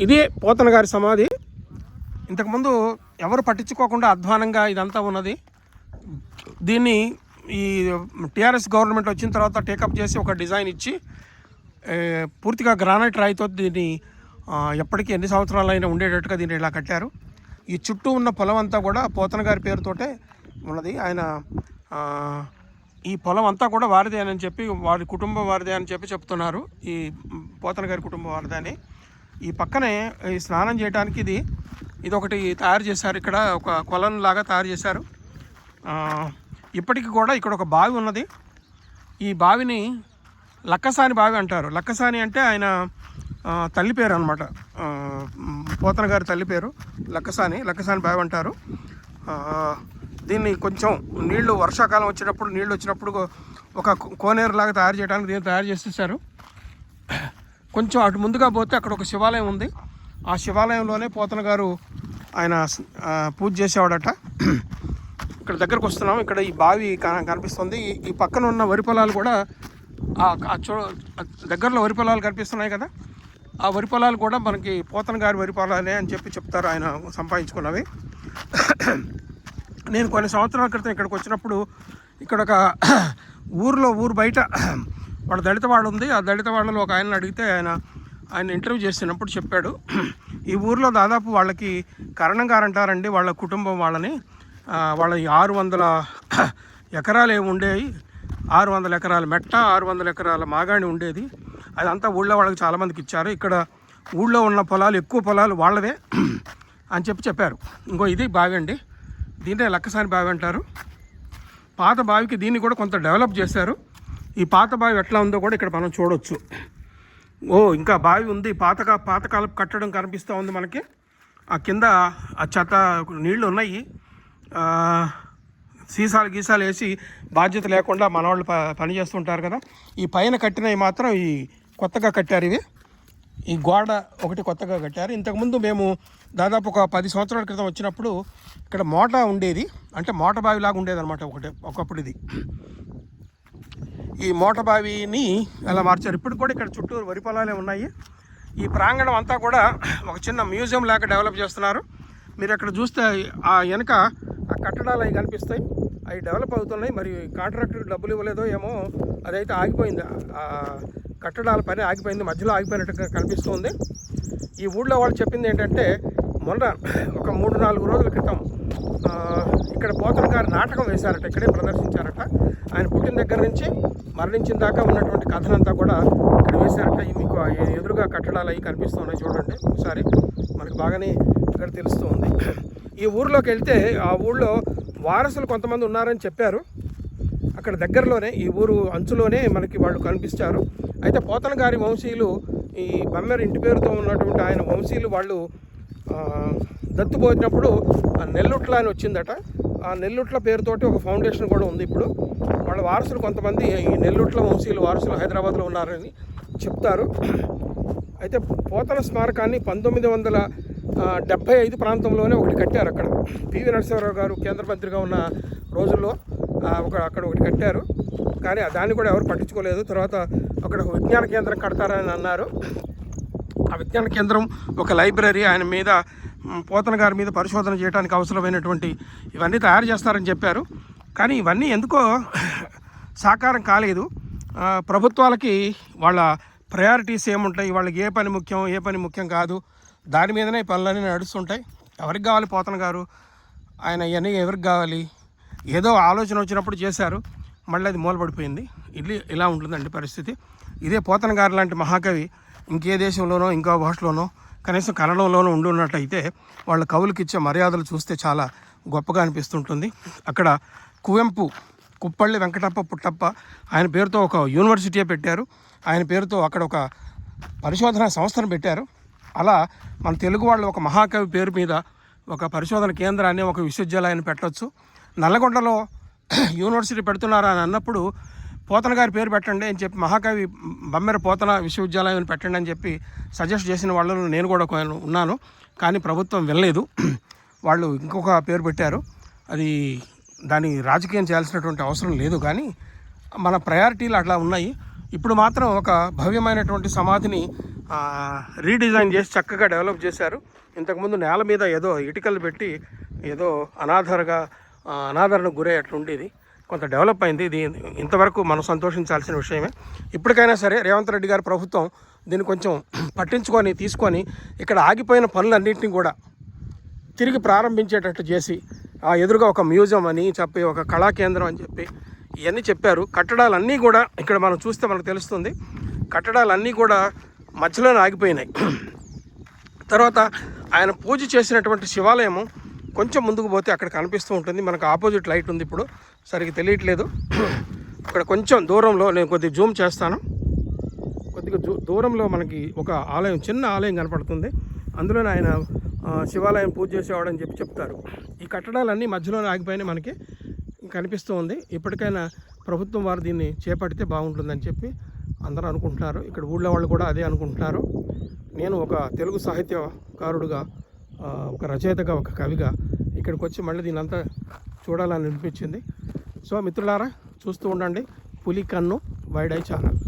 ఇదే పోతన గారి సమాధి. ఇంతకుముందు ఎవరు పట్టించుకోకుండా అధ్వానంగా ఇదంతా ఉన్నది. దీన్ని ఈ టీఆర్ఎస్ గవర్నమెంట్ వచ్చిన తర్వాత టేకప్ చేసి ఒక డిజైన్ ఇచ్చి పూర్తిగా గ్రానైట్ రాయితో దీన్ని ఎప్పటికీ ఎన్ని సంవత్సరాలైనా ఉండేటట్టుగా దీన్ని ఇలా కట్టారు. ఈ చుట్టూ ఉన్న పొలం అంతా కూడా పోతన గారి పేరుతోటే ఉన్నది. ఆయన ఈ పొలం అంతా కూడా వారిదే అని చెప్పి, వారి కుటుంబం వారిదే అని చెప్పి చెప్తున్నారు. ఈ పోతన గారి కుటుంబం వారిదే అని. ఈ పక్కనే ఈ స్నానం చేయడానికి ఇది ఒకటి తయారు చేశారు. ఇక్కడ ఒక కొలను లాగా తయారు చేశారు. ఇప్పటికి కూడా ఇక్కడ ఒక బావి ఉన్నది. ఈ బావిని లక్కసాని బావి అంటారు. లక్కసాని అంటే ఆయన తల్లి పేరు అనమాట. పోతన గారి తల్లి పేరు లక్కసాని బావి అంటారు. దీన్ని కొంచెం నీళ్లు వర్షాకాలం వచ్చినప్పుడు ఒక కోనేరులాగా తయారు చేయడానికి దీన్ని తయారు చేసేసారు. కొంచెం అటు ముందుగా పోతే అక్కడ ఒక శివాలయం ఉంది. ఆ శివాలయంలోనే పోతన గారు ఆయన పూజ చేసేవాడట. ఇక్కడ దగ్గరకు వస్తున్నాం. ఇక్కడ ఈ బావి కనిపిస్తుంది. ఈ పక్కన ఉన్న వరి పొలాలు కూడా దగ్గరలో వరి పొలాలు కనిపిస్తున్నాయి కదా, ఆ వరి పొలాలు కూడా మనకి పోతన గారి వరి పొలాలే అని చెప్పి చెప్తారు, ఆయన సంపాదించుకున్నవి. నేను కొన్ని సంవత్సరాల క్రితం ఇక్కడికి వచ్చినప్పుడు ఇక్కడ ఒక ఊరు బయట వాళ్ళ దళిత వాడు ఉంది. ఆ దళిత వాళ్ళలో ఒక ఆయన అడిగితే ఆయన ఇంటర్వ్యూ చేసినప్పుడు చెప్పాడు, ఈ ఊరిలో దాదాపు వాళ్ళకి కరణం గారు అంటారండి, వాళ్ళ కుటుంబం వాళ్ళని వాళ్ళ 600 ఎకరాలు ఏమి ఉండేవి. 600 ఎకరాల మెట్ట, 600 ఎకరాల మాగాణి ఉండేది. అదంతా ఊళ్ళో వాళ్ళకి చాలామందికి ఇచ్చారు. ఇక్కడ ఊళ్ళో ఉన్న పొలాలు, ఎక్కువ పొలాలు వాళ్ళవే అని చెప్పారు. ఇంకో ఇది బావి అండి, దీన్నే లక్కసాని బావి అంటారు. పాత బావికి దీన్ని కూడా కొంత డెవలప్ చేశారు. ఈ పాత బావి ఎట్లా ఉందో కూడా ఇక్కడ మనం చూడవచ్చు. ఇంకా బావి ఉంది, పాతకాలపు కట్టడం కనిపిస్తూ ఉంది మనకి. ఆ కింద ఆ చెత్త నీళ్లు ఉన్నాయి. గీసాలు వేసి బాధ్యత లేకుండా మనవాళ్ళు పని చేస్తుంటారు కదా. ఈ పైన కట్టినవి మాత్రం ఈ కొత్తగా కట్టారు. ఈ గోడ ఒకటి కొత్తగా కట్టారు. ఇంతకుముందు మేము దాదాపు ఒక 10 సంవత్సరాల క్రితం వచ్చినప్పుడు ఇక్కడ మోట ఉండేది, అంటే మోట బావిలాగా ఉండేది అనమాట ఒకప్పుడు ఇది. ఈ మోట బావిని అలా మార్చారు. ఇప్పుడు కూడా ఇక్కడ చుట్టూరు వరి పొలాలే ఉన్నాయి. ఈ ప్రాంగణం అంతా కూడా ఒక చిన్న మ్యూజియం లాగా డెవలప్ చేస్తున్నారు. మీరు అక్కడ చూస్తే ఆ వెనక ఆ కట్టడాలు అవి కనిపిస్తాయి, అవి డెవలప్ అవుతున్నాయి. మరి కాంట్రాక్టర్కి డబ్బులు ఇవ్వలేదో ఏమో, అదైతే ఆగిపోయింది. ఆ కట్టడాల పని ఆగిపోయింది, మధ్యలో ఆగిపోయినట్టుగా కనిపిస్తుంది. ఈ ఊళ్ళో వాళ్ళు చెప్పింది ఏంటంటే, మొన్న ఒక 3-4 రోజుల క్రితం ఇక్కడ పోతన గారు నాటకం వేశారట, ఇక్కడే ప్రదర్శించారట. ఆయన పుట్టిన దగ్గర నుంచి మరణించిన దాకా ఉన్నటువంటి కథనంతా కూడా ఇక్కడ వేశారట. మీకు ఎదురుగా కట్టడాలు అవి కనిపిస్తున్నాయి చూడండి ఒకసారి, మనకు బాగానే ఇక్కడ తెలుస్తూ ఉంది. ఈ ఊరిలోకి వెళ్తే ఆ ఊళ్ళో వారసులు కొంతమంది ఉన్నారని చెప్పారు. అక్కడ దగ్గరలోనే ఈ ఊరు అంచులోనే మనకి వాళ్ళు కనిపిస్తారు. అయితే పోతన గారి వంశీయులు, ఈ బమ్మెర ఇంటి పేరుతో ఉన్నటువంటి ఆయన వంశీయులు వాళ్ళు దత్తుపోయినప్పుడు ఆ నెల్లుట్ల అని వచ్చిందట. ఆ నెల్లుట్ల పేరుతోటి ఒక ఫౌండేషన్ కూడా ఉంది. ఇప్పుడు వాళ్ళ వారసులు కొంతమంది ఈ నెల్లుట్ల వంశీయులు వారసులు హైదరాబాద్లో ఉన్నారని చెప్తారు. అయితే పోతన స్మారకాన్ని 1975 ప్రాంతంలోనే ఒకటి కట్టారు. అక్కడ పివి నరసింహారావు గారు కేంద్ర మంత్రిగా ఉన్న రోజుల్లో అక్కడ ఒకటి కట్టారు. కానీ దాన్ని కూడా ఎవరు పట్టించుకోలేదు. తర్వాత అక్కడ ఒక విజ్ఞాన కేంద్రం కడతారని అన్నారు. ఆ విజ్ఞాన కేంద్రం, ఒక లైబ్రరీ, ఆయన మీద పోతన గారి మీద పరిశోధన చేయడానికి అవసరమైనటువంటి ఇవన్నీ తయారు చేస్తారని చెప్పారు. కానీ ఇవన్నీ ఎందుకో సాకారం కాలేదు. ప్రభుత్వాలకి వాళ్ళ ప్రయారిటీస్ ఏముంటాయి, వాళ్ళకి ఏ పని ముఖ్యం కాదు, దాని మీదనే పనులన్నీ నడుస్తుంటాయి. ఎవరికి కావాలి పోతన గారు, ఆయన ఇవన్నీ ఎవరికి కావాలి, ఏదో ఆలోచన వచ్చినప్పుడు చేశారు, మళ్ళీ అది మూలపడిపోయింది. ఇలా ఉంటుందండి పరిస్థితి. ఇదే పోతన గారు లాంటి మహాకవి ఇంకే దేశంలోనో ఇంకో భాషలోనో కనీసం కన్నడంలోనూ ఉండున్నట్టయితే వాళ్ళ కవులకి ఇచ్చే మర్యాదలు చూస్తే చాలా గొప్పగా అనిపిస్తుంటుంది. అక్కడ కువెంపు, కుప్పళ్ళి వెంకటప్ప పుట్టప్ప, ఆయన పేరుతో ఒక యూనివర్సిటీ పెట్టారు. ఆయన పేరుతో అక్కడ ఒక పరిశోధన సంస్థను పెట్టారు. అలా మన తెలుగు వాళ్ళు ఒక మహాకవి పేరు మీద ఒక పరిశోధన కేంద్రాన్ని, ఒక విశ్వవిద్యాలయాన్ని పెట్టవచ్చు. నల్లగొండలో యూనివర్సిటీ పెడుతున్నారా అని అన్నప్పుడు పోతన గారి పేరు పెట్టండి అని చెప్పి, మహాకవి బమ్మెర పోతన విశ్వవిద్యాలయం పెట్టండి అని చెప్పి సజెస్ట్ చేసిన వాళ్ళలో నేను కూడా ఉన్నాను. కానీ ప్రభుత్వం వెళ్ళలేదు. వాళ్ళు ఇంకొక పేరు పెట్టారు. అది దాన్ని రాజకీయం చేయాల్సినటువంటి అవసరం లేదు. కానీ మన ప్రయారిటీలు అట్లా ఉన్నాయి. ఇప్పుడు మాత్రం ఒక భవ్యమైనటువంటి సమాధిని రీడిజైన్ చేసి చక్కగా డెవలప్ చేశారు. ఇంతకుముందు నేల మీద ఏదో ఇటుకలు పెట్టి ఏదో అనాదరణకు గురయ్యేట్లుండేది. కొంత డెవలప్ అయింది. ఇది ఇంతవరకు మనం సంతోషించాల్సిన విషయమే. ఇప్పటికైనా సరే రేవంత్ రెడ్డి గారి ప్రభుత్వం దీన్ని కొంచెం పట్టించుకొని తీసుకొని ఇక్కడ ఆగిపోయిన పనులన్నింటినీ కూడా తిరిగి ప్రారంభించేటట్టు చేసి ఎదురుగా ఒక మ్యూజియం అని చెప్పి, ఒక కళా కేంద్రం అని చెప్పి ఇవన్నీ చెప్పారు. కట్టడాలన్నీ కూడా ఇక్కడ మనం చూస్తే మనకు తెలుస్తుంది, కట్టడాలన్నీ కూడా మధ్యలోనే ఆగిపోయినాయి. తర్వాత ఆయన పూజ చేసినటువంటి శివాలయము కొంచెం ముందుకు పోతే అక్కడ కనిపిస్తూ ఉంటుంది. మనకు ఆపోజిట్ లైట్ ఉంది, ఇప్పుడు సరిగ్గా తెలియట్లేదు. అక్కడ కొంచెం దూరంలో నేను కొద్దిగా జూమ్ చేస్తాను. కొద్దిగా దూరంలో మనకి ఒక ఆలయం, చిన్న ఆలయం కనపడుతుంది. అందులోనే ఆయన శివాలయం పూజ చేసేవాడని చెప్తారు. ఈ కట్టడాలన్నీ మధ్యలోనే ఆగిపోయినా మనకి కనిపిస్తూ ఉంది. ఇప్పటికైనా ప్రభుత్వం వారు దీన్ని చేపడితే బాగుంటుందని చెప్పి అందరూ అనుకుంటున్నారు. ఇక్కడ ఊళ్ళో వాళ్ళు కూడా అదే అనుకుంటున్నారు. నేను ఒక తెలుగు సాహిత్యకారుడుగా, ఒక రచయితగా, ఒక కవిగా ఇక్కడికి వచ్చి మళ్ళీ దీని అంతా చూడాలని అనిపించింది. సో మిత్రులారా, చూస్తూ ఉండండి పులి కన్ను వైడ్ ఐ ఛానల్.